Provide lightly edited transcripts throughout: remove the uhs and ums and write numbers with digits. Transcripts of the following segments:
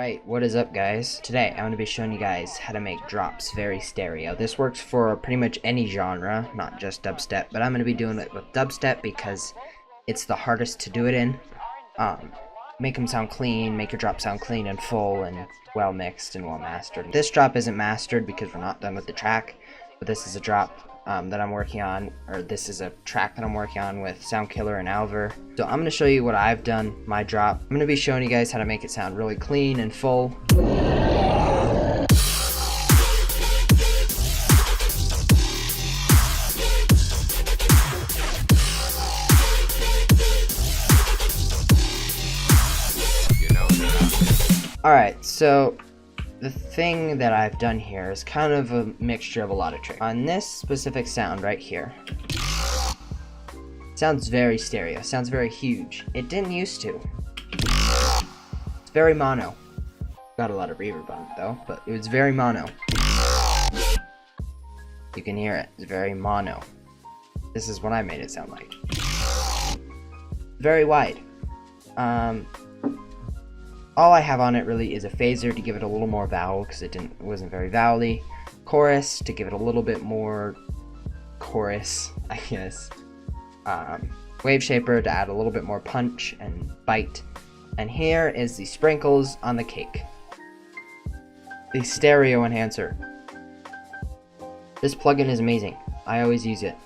Alright, what is up guys? Today I'm going to be showing you guys how to make drops very stereo. This works for pretty much any genre, not just dubstep, but I'm going to be doing it with dubstep because it's the hardest to do it in. Make them sound clean, make your drop sound clean and full and well mixed and well mastered. This drop isn't mastered because we're not done with the track, but this is a drop that I'm working on, or this is a track that I'm working on with Soundkiller and Alver. So I'm going to show you what I've done, my drop. I'm going to be showing you guys how to make it sound really clean and full. Alright, so the thing that I've done here is kind of a mixture of a lot of tricks. On this specific sound right here, sounds very stereo, sounds very huge. It didn't used to. It's very mono. Got a lot of reverb on it though, but it was very mono. You can hear it, it's very mono. This is what I made it sound like. Very wide. All I have on it really is a phaser to give it a little more vowel because it wasn't very vowely. Chorus to give it a little bit more chorus, I guess. Wave shaper to add a little bit more punch and bite. And here is the sprinkles on the cake. The stereo enhancer. This plugin is amazing. I always use it.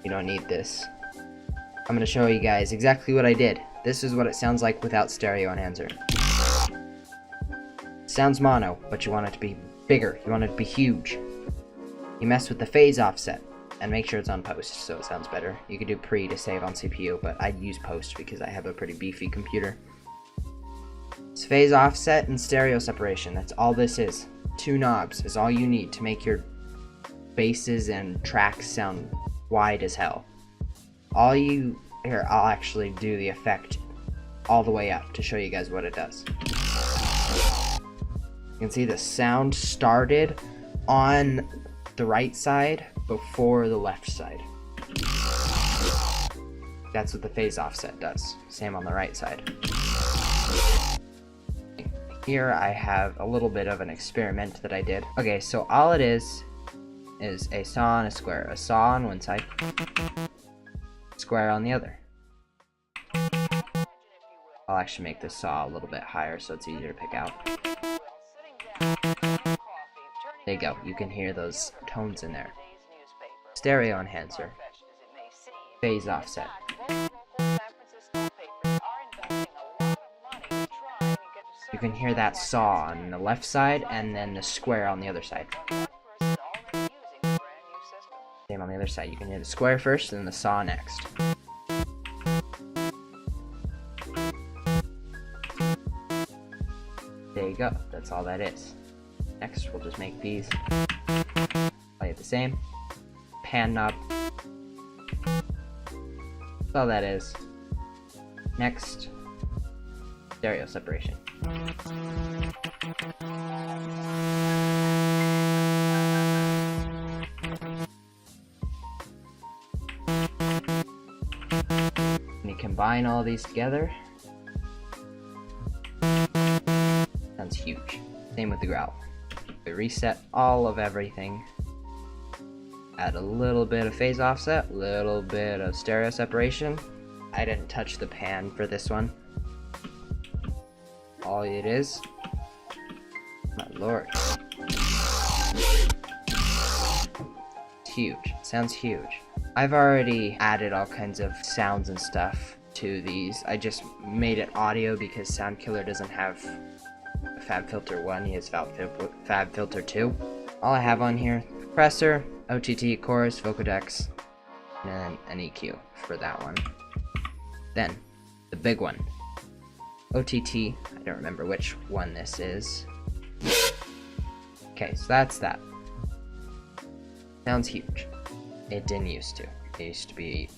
You don't need this. I'm going to show you guys exactly what I did. This is what it sounds like without stereo enhancer. Sounds mono, but you want it to be bigger, you want it to be huge. You mess with the phase offset, and make sure it's on post so it sounds better. You could do pre to save on CPU, but I'd use post because I have a pretty beefy computer. It's phase offset and stereo separation, that's all this is. 2 knobs is all you need to make your basses and tracks sound wide as hell. Here, I'll actually do the effect all the way up to show you guys what it does. You can see the sound started on the right side before the left side. That's what the phase offset does. Same on the right side. Here I have a little bit of an experiment that I did. Okay, so all it is a saw and a square. A saw on one side, square on the other. I'll actually make this saw a little bit higher so it's easier to pick out. There you go, you can hear those tones in there. Stereo enhancer. Phase offset. You can hear that saw on the left side and then the square on the other side. Same on the other side, you can hear the square first and then the saw next. There you go, that's all that is. Next, we'll just make these. Play it the same. Pan knob. That's all that is. Next, stereo separation. When you combine all these together, sounds huge. Same with the growl. We reset all of everything. Add a little bit of phase offset, little bit of stereo separation. I didn't touch the pan for this one. All it is, my lord. It's huge. It sounds huge. I've already added all kinds of sounds and stuff to these. I just made it audio because Soundkiller doesn't have FabFilter 1, he has FabFilter 2. All I have on here, compressor, OTT, chorus, vocodex, and an EQ for that one. Then, the big one. OTT, I don't remember which one this is. Okay, so that's that. Sounds huge. It didn't used to. It used to be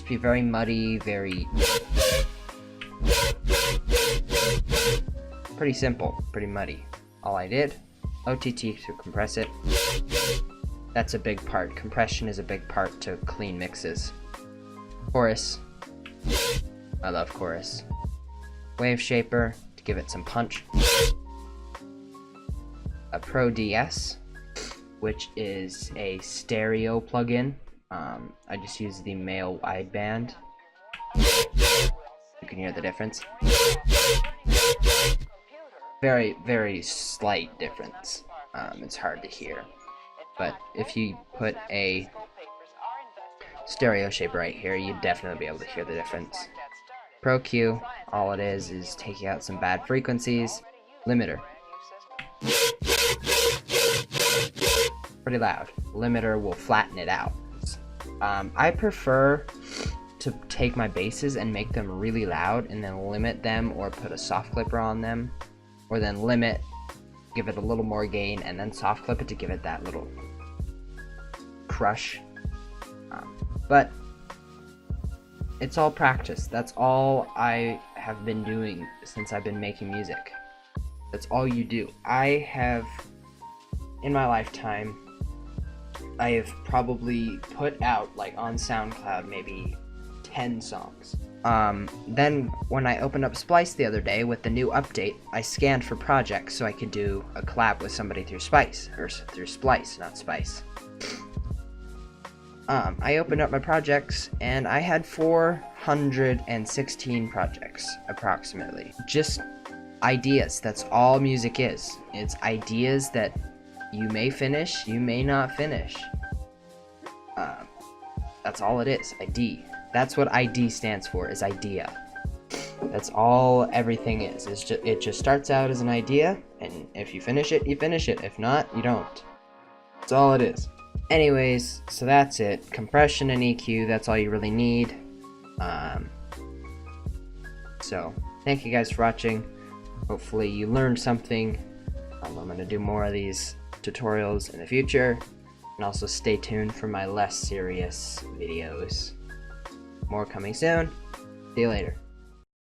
very muddy, very pretty simple, pretty muddy. All I did, OTT to compress it. That's a big part. Compression is a big part to clean mixes. Chorus. I love chorus. Wave Shaper to give it some punch, a Pro DS, which is a stereo plugin. I just use the male wideband. You can hear the difference. Very, very slight difference. It's hard to hear. But if you put a stereo shaper right here, you'd definitely be able to hear the difference. Pro Q, all it is taking out some bad frequencies. Limiter. Pretty loud. Limiter will flatten it out. I prefer to take my basses and make them really loud and then limit them, or put a soft clipper on them, or then limit, give it a little more gain, and then soft clip it to give it that little crush. But it's all practice. That's all I have been doing since I've been making music. That's all you do. I have, in my lifetime, I have probably put out, like, on SoundCloud, maybe 10 songs. Then when I opened up Splice the other day with the new update, I scanned for projects so I could do a collab with somebody through Splice, not Spice. I opened up my projects and I had 416 projects, approximately. Just ideas. That's all music is. It's ideas that you may finish, you may not finish. That's all it is. ID. That's what ID stands for, is idea. That's all everything is. It just starts out as an idea, and if you finish it, you finish it. If not, you don't. That's all it is. Anyways, so that's it. Compression and EQ, that's all you really need. So, thank you guys for watching. Hopefully you learned something. I'm going to do more of these tutorials in the future. And also stay tuned for my less serious videos. More coming soon. See you later.